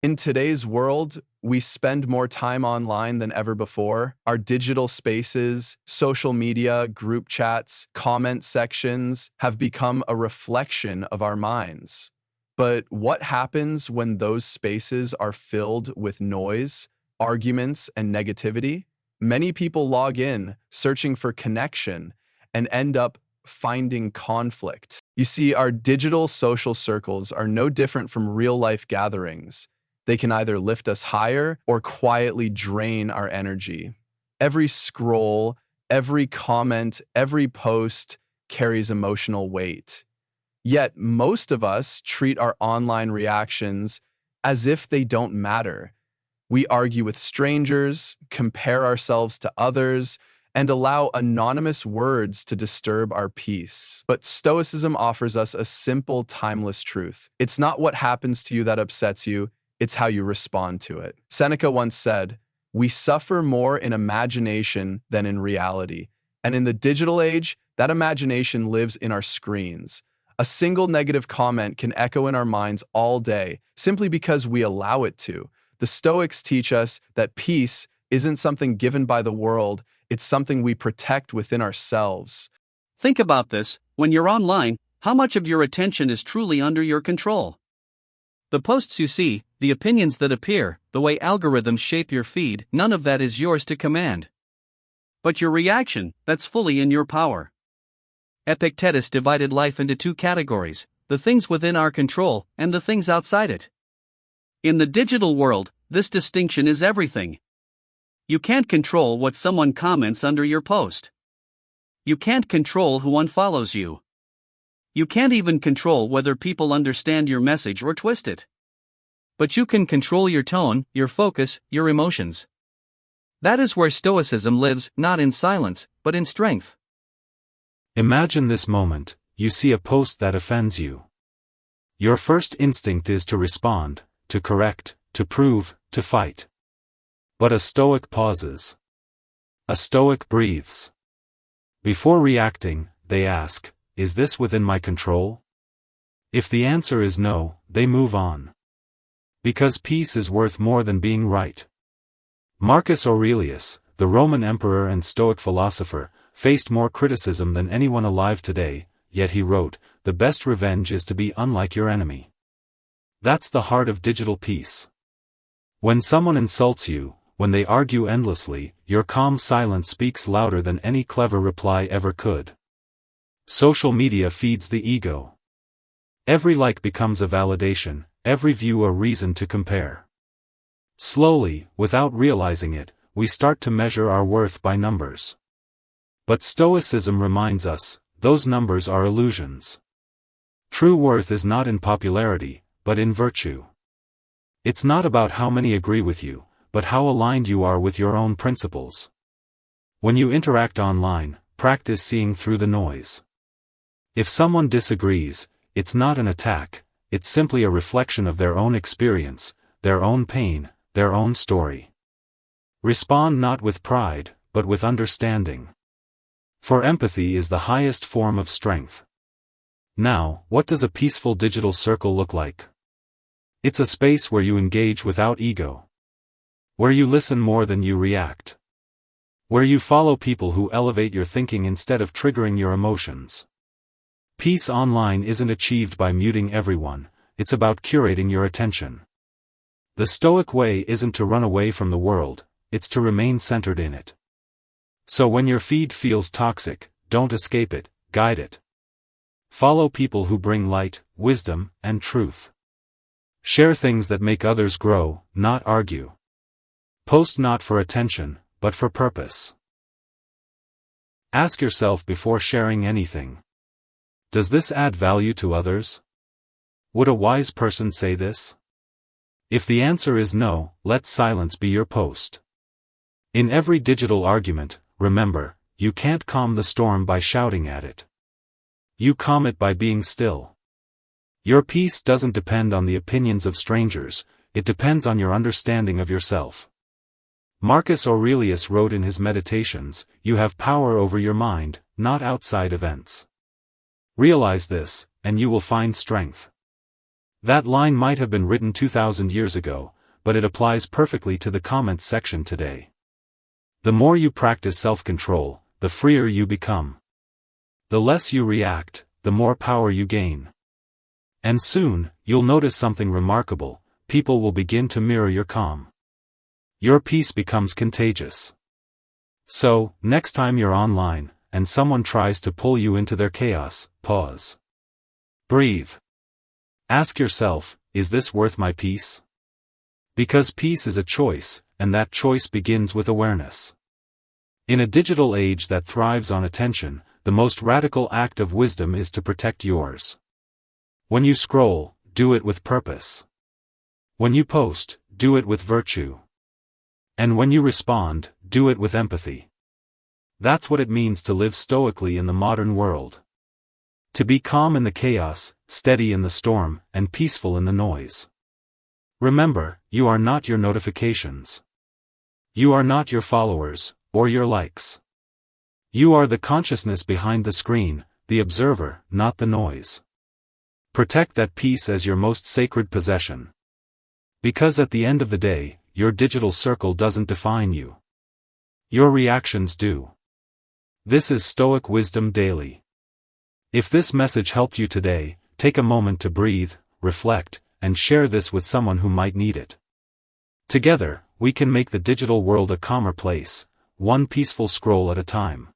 In today's world, we spend more time online than ever before. Our digital spaces, social media, group chats, comment sections have become a reflection of our minds. But what happens when those spaces are filled with noise, arguments, and negativity? Many people log in searching for connection and end up finding conflict. You see, our digital social circles are no different from real-life gatherings. They can either lift us higher or quietly drain our energy. Every scroll, every comment, every post carries emotional weight. Yet most of us treat our online reactions as if they don't matter. We argue with strangers, compare ourselves to others, and allow anonymous words to disturb our peace. But Stoicism offers us a simple, timeless truth. It's not what happens to you that upsets you, it's how you respond to it. Seneca once said, "We suffer more in imagination than in reality." And in the digital age, that imagination lives in our screens. A single negative comment can echo in our minds all day, simply because we allow it to. The Stoics teach us that peace isn't something given by the world, it's something we protect within ourselves. Think about this: when you're online, how much of your attention is truly under your control? The posts you see, the opinions that appear, the way algorithms shape your feed, none of that is yours to command. But your reaction, that's fully in your power. Epictetus divided life into two categories: the things within our control and the things outside it. In the digital world, this distinction is everything. You can't control what someone comments under your post. You can't control who unfollows you. You can't even control whether people understand your message or twist it. But you can control your tone, your focus, your emotions. That is where Stoicism lives, not in silence, but in strength. Imagine this moment: you see a post that offends you. Your first instinct is to respond, to correct, to prove, to fight. But a Stoic pauses. A Stoic breathes. Before reacting, they ask, "Is this within my control?" If the answer is no, they move on. Because peace is worth more than being right. Marcus Aurelius, the Roman emperor and Stoic philosopher, faced more criticism than anyone alive today, yet he wrote, "The best revenge is to be unlike your enemy." That's the heart of digital peace. When someone insults you, when they argue endlessly, your calm silence speaks louder than any clever reply ever could. Social media feeds the ego. Every like becomes a validation, every view a reason to compare. Slowly, without realizing it, we start to measure our worth by numbers. But Stoicism reminds us, those numbers are illusions. True worth is not in popularity, but in virtue. It's not about how many agree with you, but how aligned you are with your own principles. When you interact online, practice seeing through the noise. If someone disagrees, it's not an attack, it's simply a reflection of their own experience, their own pain, their own story. Respond not with pride, but with understanding. For empathy is the highest form of strength. Now, what does a peaceful digital circle look like? It's a space where you engage without ego. Where you listen more than you react. Where you follow people who elevate your thinking instead of triggering your emotions. Peace online isn't achieved by muting everyone, it's about curating your attention. The Stoic way isn't to run away from the world, it's to remain centered in it. So when your feed feels toxic, don't escape it, guide it. Follow people who bring light, wisdom, and truth. Share things that make others grow, not argue. Post not for attention, but for purpose. Ask yourself before sharing anything. Does this add value to others? Would a wise person say this? If the answer is no, let silence be your post. In every digital argument, remember, you can't calm the storm by shouting at it. You calm it by being still. Your peace doesn't depend on the opinions of strangers, it depends on your understanding of yourself. Marcus Aurelius wrote in his Meditations, "You have power over your mind, not outside events." Realize this, and you will find strength. That line might have been written 2,000 years ago, but it applies perfectly to the comments section today. The more you practice self-control, the freer you become. The less you react, the more power you gain. And soon, you'll notice something remarkable: people will begin to mirror your calm. Your peace becomes contagious. So, next time you're online, and someone tries to pull you into their chaos, pause. Breathe. Ask yourself, is this worth my peace? Because peace is a choice, and that choice begins with awareness. In a digital age that thrives on attention, the most radical act of wisdom is to protect yours. When you scroll, do it with purpose. When you post, do it with virtue. And when you respond, do it with empathy. That's what it means to live stoically in the modern world. To be calm in the chaos, steady in the storm, and peaceful in the noise. Remember, you are not your notifications. You are not your followers, or your likes. You are the consciousness behind the screen, the observer, not the noise. Protect that peace as your most sacred possession. Because at the end of the day, your digital circle doesn't define you. Your reactions do. This is Stoic Wisdom Daily. If this message helped you today, take a moment to breathe, reflect, and share this with someone who might need it. Together, we can make the digital world a calmer place, one peaceful scroll at a time.